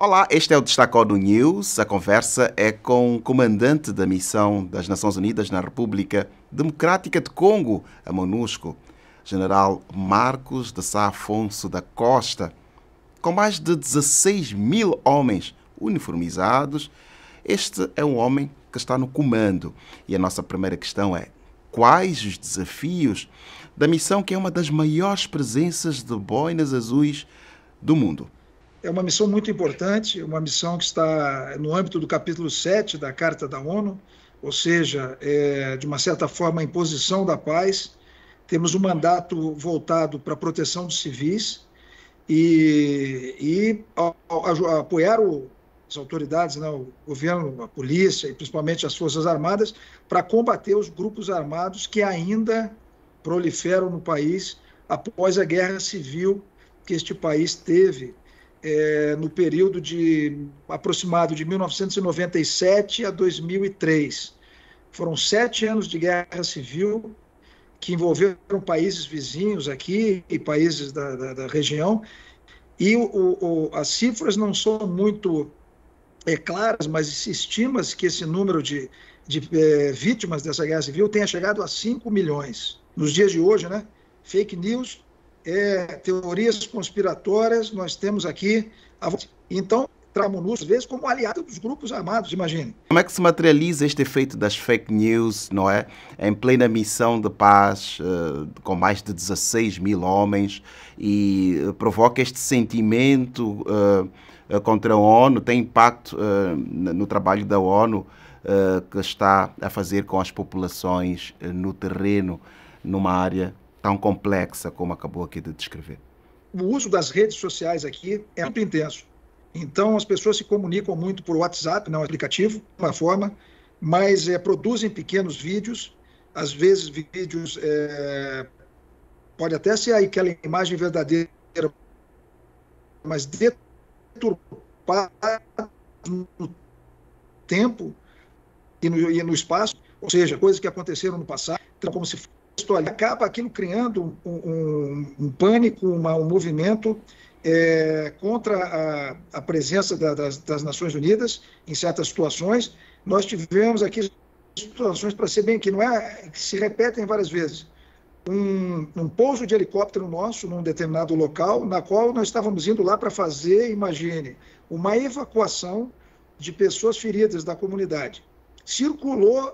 Olá, este é o Destaque ONU News. A conversa é com o comandante da missão das Nações Unidas na República Democrática de Congo, a MONUSCO, General Marcos de Sá Afonso da Costa. Com mais de 16 mil homens uniformizados, este é um homem que está no comando. E a nossa primeira questão é: quais os desafios da missão que é uma das maiores presenças de boinas azuis do mundo? É uma missão muito importante, uma missão que está no âmbito do capítulo 7 da Carta da ONU, ou seja, de uma certa forma, a imposição da paz. Temos um mandato voltado para a proteção dos civis e apoiar as autoridades, né, o governo, a polícia e principalmente as Forças Armadas, para combater os grupos armados que ainda proliferam no país após a guerra civil que este país teve no período aproximado de 1997 a 2003. Foram 7 anos de guerra civil que envolveram países vizinhos aqui e países da região, e as cifras não são muito claras, mas se estima que esse número de vítimas dessa guerra civil tenha chegado a 5 milhões. Nos dias de hoje, né? Fake news, teorias conspiratórias, nós temos aqui. Então, a MONUSCO, às vezes, como aliado dos grupos armados, imagine. Como é que se materializa este efeito das fake news, não é? Em plena missão de paz, com mais de 16 mil homens, e provoca este sentimento contra a ONU, tem impacto no trabalho da ONU que está a fazer com as populações no terreno, numa área tão complexa como acabou aqui de descrever? O uso das redes sociais aqui é muito intenso. Então, as pessoas se comunicam muito por WhatsApp, não é um aplicativo, uma forma, mas produzem pequenos vídeos, às vezes vídeos, pode até ser aquela imagem verdadeira, mas deturpada no tempo e no espaço, ou seja, coisas que aconteceram no passado, então, como se fosse, acaba aquilo criando um pânico, um movimento contra a presença das Nações Unidas em certas situações. Nós tivemos aqui situações, para ser bem que não é, que se repetem várias vezes. Um pouso de helicóptero nosso num determinado local, na qual nós estávamos indo lá para fazer, imagine, uma evacuação de pessoas feridas da comunidade. Circulou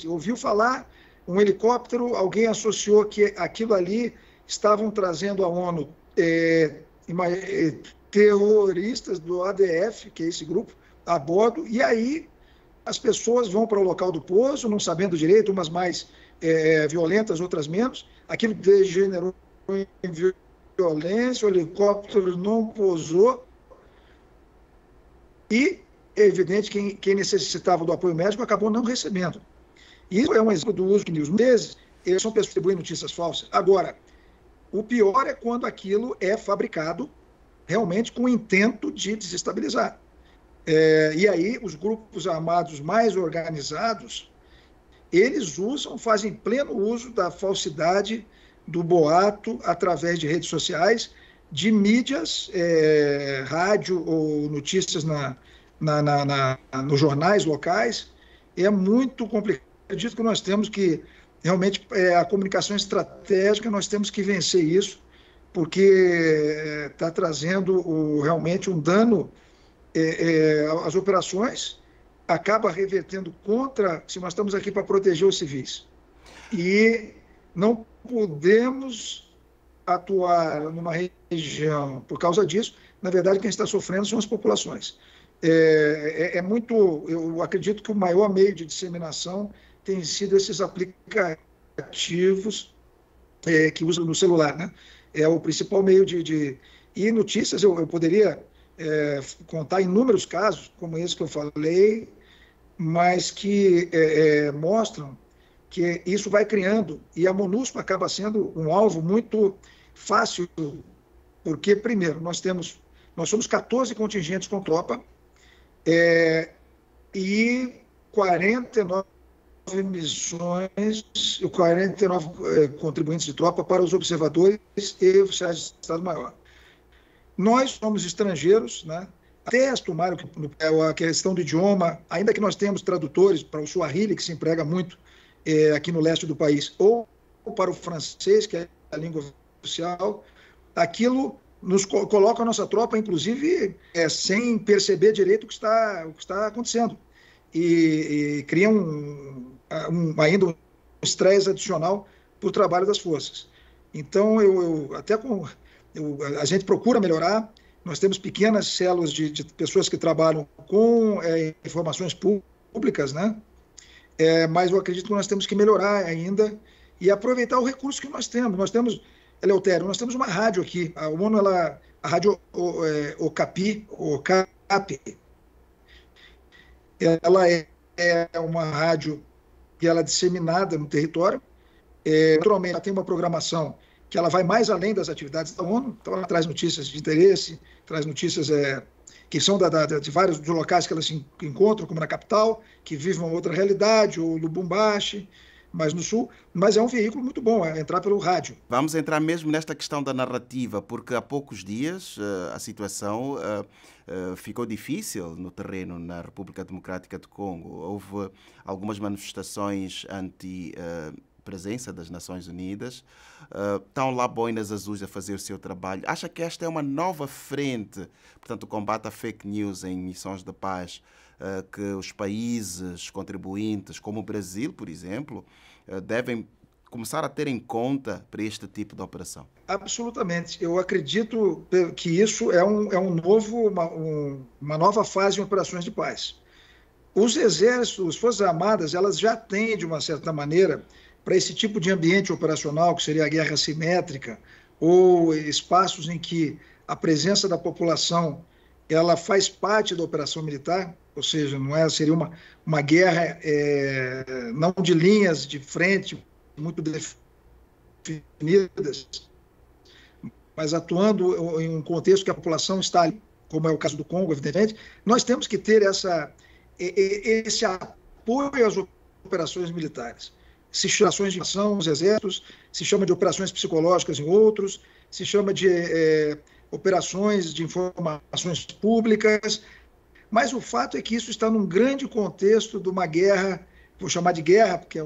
ouviu falar um helicóptero, alguém associou que aquilo ali estavam trazendo à ONU terroristas do ADF, que é esse grupo, a bordo, e aí as pessoas vão para o local do pouso, não sabendo direito, umas mais violentas, outras menos. Aquilo degenerou em violência, o helicóptero não pousou, e é evidente que quem necessitava do apoio médico acabou não recebendo. Isso é um exemplo do uso de news. Vezes, eles são pessoas que distribuem notícias falsas. Agora, o pior é quando aquilo é fabricado realmente com o intento de desestabilizar. E aí, os grupos armados mais organizados, eles fazem pleno uso da falsidade, do boato, através de redes sociais, de mídias, rádio ou notícias nos jornais locais. É muito complicado. Acredito que nós temos que, realmente, a comunicação estratégica, nós temos que vencer isso, porque está trazendo realmente um dano às operações, acaba revertendo contra, se nós estamos aqui para proteger os civis. E não podemos atuar numa região por causa disso. Na verdade, quem está sofrendo são as populações. Eu acredito que o maior meio de disseminação tem sido esses aplicativos que usam no celular, né? É o principal meio E notícias, eu poderia contar inúmeros casos, como esse que eu falei, mas que mostram que isso vai criando, e a MONUSCO acaba sendo um alvo muito fácil, porque, primeiro, nós somos 14 contingentes com tropa, e 49 missões, 49 contribuintes de tropa para os observadores e oficiais de Estado-Maior. Nós somos estrangeiros, né? até tomaram a questão do idioma, ainda que nós temos tradutores para o Swahili, que se emprega muito aqui no leste do país, ou para o francês, que é a língua oficial, aquilo nos coloca a nossa tropa, inclusive, sem perceber direito o que está acontecendo. E cria ainda um estresse adicional para o trabalho das forças. Então, a gente procura melhorar. Nós temos pequenas células de pessoas que trabalham com informações públicas, né? Mas eu acredito que nós temos que melhorar ainda e aproveitar o recurso que nós temos. Eleutério, nós temos uma rádio aqui, a ONU, a rádio Okapi, ela é uma rádio que ela é disseminada no território. Naturalmente, ela tem uma programação que ela vai mais além das atividades da ONU, então ela traz notícias de interesse, traz notícias que são de vários dos locais que elas se encontram, como na capital, que vivem uma outra realidade, ou Lubumbashi, mais no sul, mas é um veículo muito bom, entrar pelo rádio. Vamos entrar mesmo nesta questão da narrativa, porque há poucos dias a situação ficou difícil no terreno na República Democrática do Congo. Houve algumas manifestações anti-presença das Nações Unidas. Estão lá boinas azuis a fazer o seu trabalho. Acha que esta é uma nova frente, portanto, o combate à fake news em missões de paz, que os países contribuintes, como o Brasil, por exemplo, devem começar a ter em conta para este tipo de operação? Absolutamente. Eu acredito que isso é uma nova fase em operações de paz. Os exércitos, as Forças Armadas, elas já têm, de uma certa maneira, para esse tipo de ambiente operacional, que seria a guerra assimétrica, ou espaços em que a presença da população ela faz parte da operação militar, ou seja, seria uma guerra não de linhas de frente muito definidas, mas atuando em um contexto que a população está ali, como é o caso do Congo, evidentemente. Nós temos que ter esse apoio às operações militares. Se chama de ações de ação nos exércitos, se chama de operações psicológicas em outros, se chama de operações de informações públicas, mas o fato é que isso está num grande contexto de uma guerra, vou chamar de guerra, porque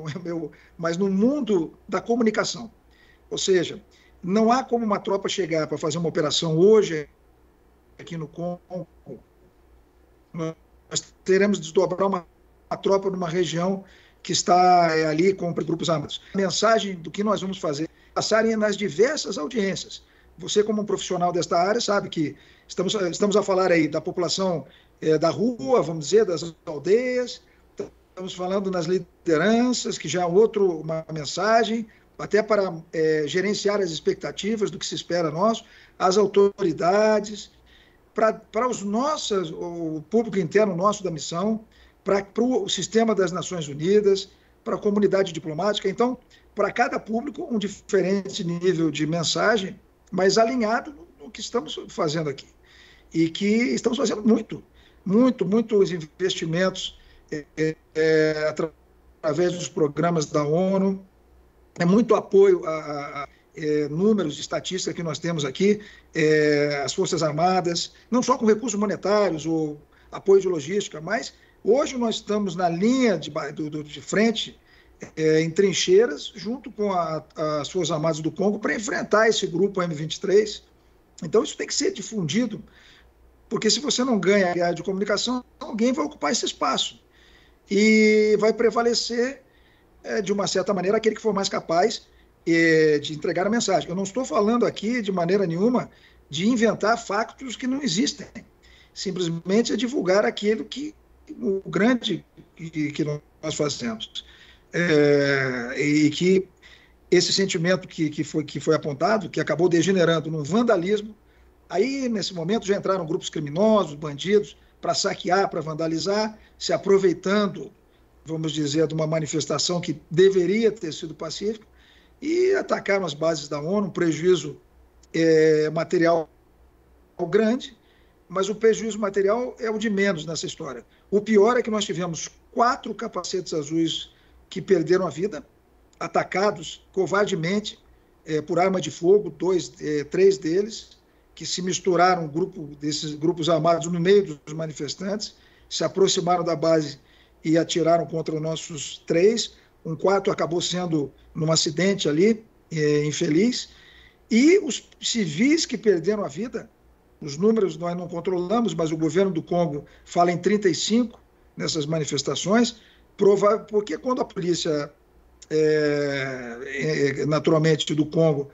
mas no mundo da comunicação. Ou seja, não há como uma tropa chegar para fazer uma operação hoje aqui no Congo. Nós teremos de desdobrar uma tropa numa região que está ali com grupos armados. A mensagem do que nós vamos fazer passarem nas diversas audiências. Você, como um profissional desta área, sabe que estamos a falar aí da população da rua, vamos dizer, das aldeias, estamos falando nas lideranças, que já é uma mensagem, até para gerenciar as expectativas do que se espera nós, as autoridades, para o público interno nosso da missão, para o sistema das Nações Unidas, para a comunidade diplomática. Então, para cada público, um diferente nível de mensagem, mas alinhado no que estamos fazendo aqui. E que estamos fazendo muitos investimentos através dos programas da ONU, muito apoio a números de estatística que nós temos aqui, as Forças Armadas, não só com recursos monetários ou apoio de logística, mas hoje nós estamos na linha de frente, em trincheiras, junto com as Forças Armadas do Congo, para enfrentar esse grupo M23. Então, isso tem que ser difundido, porque se você não ganha a guerra de comunicação, alguém vai ocupar esse espaço. E vai prevalecer, de uma certa maneira, aquele que for mais capaz de entregar a mensagem. Eu não estou falando aqui, de maneira nenhuma, de inventar factos que não existem. Simplesmente é divulgar aquilo o grande que nós fazemos. E que esse sentimento que foi apontado, que acabou degenerando num vandalismo, aí nesse momento já entraram grupos criminosos, bandidos, para saquear, para vandalizar, se aproveitando, vamos dizer, de uma manifestação que deveria ter sido pacífica, e atacaram as bases da ONU, um prejuízo material grande, mas o prejuízo material é o de menos nessa história. O pior é que nós tivemos 4 capacetes azuis que perderam a vida, atacados covardemente por arma de fogo, 3 deles, que se misturaram um grupo desses grupos armados no meio dos manifestantes, se aproximaram da base e atiraram contra os nossos 3. Um quarto acabou sendo num acidente ali, infeliz. E os civis que perderam a vida, os números nós não controlamos, mas o governo do Congo fala em 35 nessas manifestações, porque quando a polícia, naturalmente, do Congo,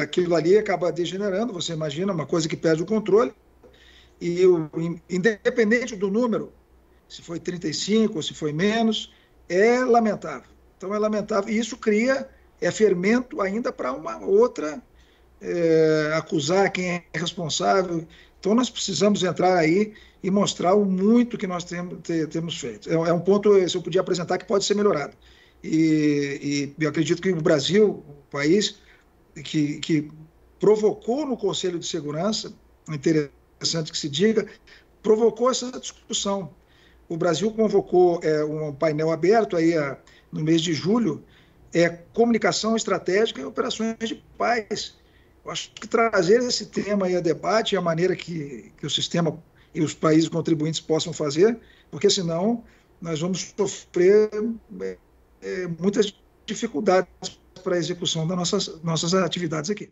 aquilo ali acaba degenerando, você imagina, uma coisa que perde o controle, e independente do número, se foi 35 ou se foi menos, é lamentável. Então é lamentável, e isso cria fermento ainda para uma outra, acusar quem é responsável. Então nós precisamos entrar aí e mostrar o muito que nós temos feito. É um ponto, se eu podia apresentar, que pode ser melhorado. E eu acredito que o Brasil, o país que provocou no Conselho de Segurança, interessante que se diga, provocou essa discussão. O Brasil convocou um painel aberto aí no mês de julho, comunicação estratégica e operações de paz. Eu acho que trazer esse tema aí a debate é a maneira que o sistema e os países contribuintes possam fazer, porque senão nós vamos sofrer muitas dificuldades para a execução das nossas atividades aqui.